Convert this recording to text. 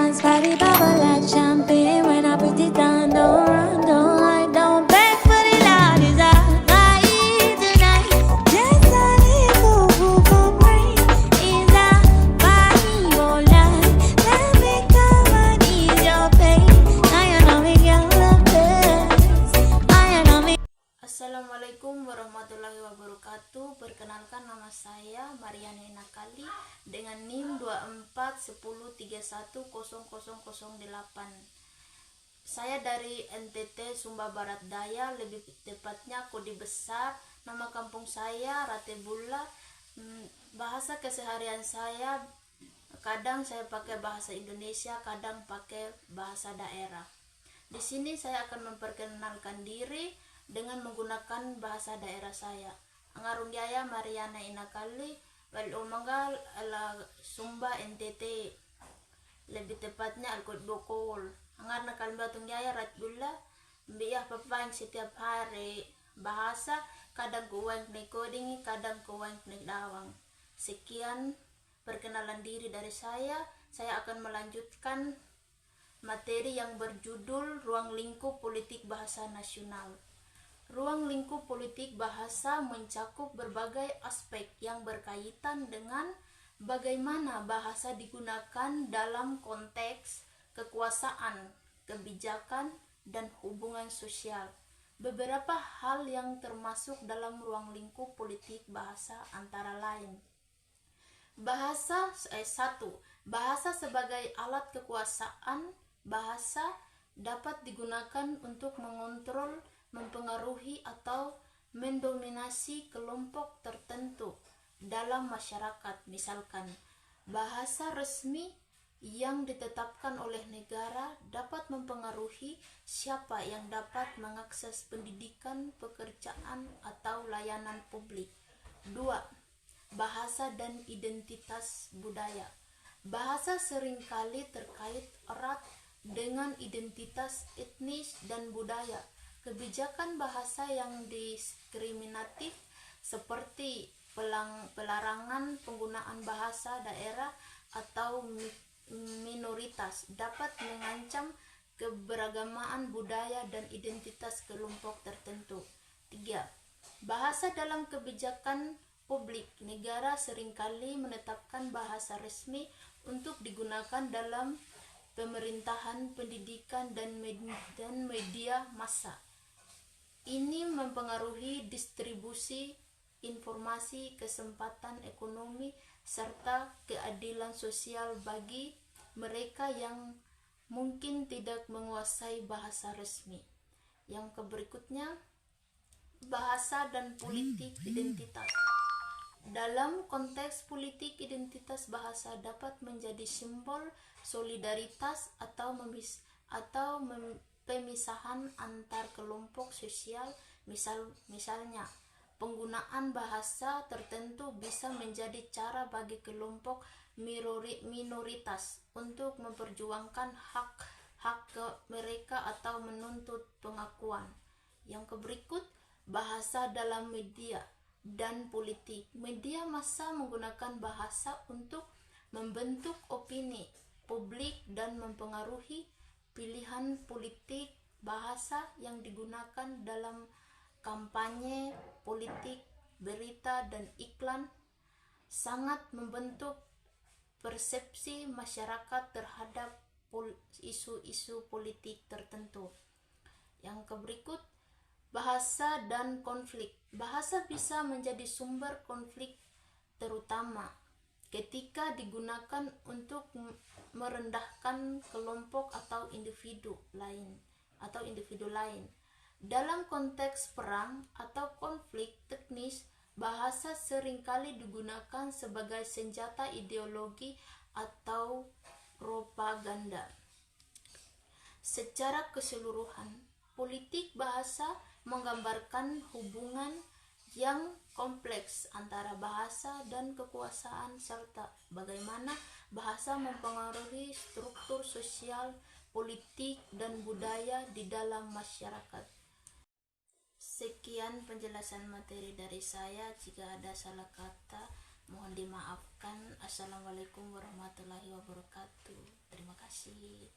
Dance, body bubble like champagne. When I put it down, don't run, don't hide, don't beg for the Lord. Is I tonight? Just a little hope of rain. Is I Bible light? Let me come and ease your pain. Now you know me, girl, love this. I know me. Assalamualaikum warahmatullahi wabarakatuh. Perkenalkan, nama saya Mariana Inakali dengan NIM 2410310008. Saya dari NTT Sumba Barat Daya, lebih tepatnya kode besar. Nama kampung saya Ratebula. Bahasa keseharian saya kadang saya pakai bahasa Indonesia, kadang pakai bahasa daerah. Di sini saya akan memperkenalkan diri dengan menggunakan bahasa daerah saya. Angarung Jaya Mariana Inakali, bal umanggal ala Sumba NTT. Lebih tepatnya Alkot Bokol. Angar na Kalbatong Jaya Ratbula, biyah papang setiap hari. Bahasa kadang kuwang na coding, kadang kuwang na dawang. Sekian perkenalan diri dari saya. Saya akan melanjutkan materi yang berjudul Ruang Lingkup Politik Bahasa Nasional. Ruang lingkup politik bahasa mencakup berbagai aspek yang berkaitan dengan bagaimana bahasa digunakan dalam konteks kekuasaan, kebijakan, dan hubungan sosial. Beberapa hal yang termasuk dalam ruang lingkup politik bahasa antara lain: Bahasa 1. Bahasa sebagai alat kekuasaan. Bahasa dapat digunakan untuk mengontrol, mempengaruhi, atau mendominasi kelompok tertentu dalam masyarakat. Misalkan, bahasa resmi yang ditetapkan oleh negara dapat mempengaruhi siapa yang dapat mengakses pendidikan, pekerjaan, atau layanan publik. 2. Bahasa dan identitas budaya. Bahasa seringkali terkait erat dengan identitas etnis dan budaya. Kebijakan bahasa yang diskriminatif seperti pelarangan penggunaan bahasa daerah atau minoritas dapat mengancam keberagaman budaya dan identitas kelompok tertentu. 3. Bahasa dalam kebijakan publik. Negara seringkali menetapkan bahasa resmi untuk digunakan dalam pemerintahan, pendidikan, dan media massa. Ini mempengaruhi distribusi informasi, kesempatan ekonomi, serta keadilan sosial bagi mereka yang mungkin tidak menguasai bahasa resmi. Yang berikutnya, bahasa dan politik identitas. Dalam konteks politik, identitas bahasa dapat menjadi simbol solidaritas atau pemisahan antar kelompok sosial. Misalnya, penggunaan bahasa tertentu bisa menjadi cara bagi kelompok minoritas untuk memperjuangkan hak mereka atau menuntut pengakuan. Yang berikut, bahasa dalam media dan politik. Media massa menggunakan bahasa untuk membentuk opini publik dan mempengaruhi pilihan politik. Bahasa yang digunakan dalam kampanye politik, berita, dan iklan sangat membentuk persepsi masyarakat terhadap isu-isu politik tertentu. Yang berikut, bahasa dan konflik. Bahasa bisa menjadi sumber konflik, terutama ketika digunakan untuk merendahkan kelompok atau individu lain. Dalam konteks perang atau konflik teknis, bahasa seringkali digunakan sebagai senjata ideologi atau propaganda. Secara keseluruhan, politik bahasa menggambarkan hubungan yang kompleks antara bahasa dan kekuasaan serta bagaimana bahasa mempengaruhi struktur sosial, politik, dan budaya di dalam masyarakat. Sekian penjelasan materi dari saya. Jika ada salah kata, Mohon dimaafkan. Assalamualaikum warahmatullahi wabarakatuh. Terima kasih.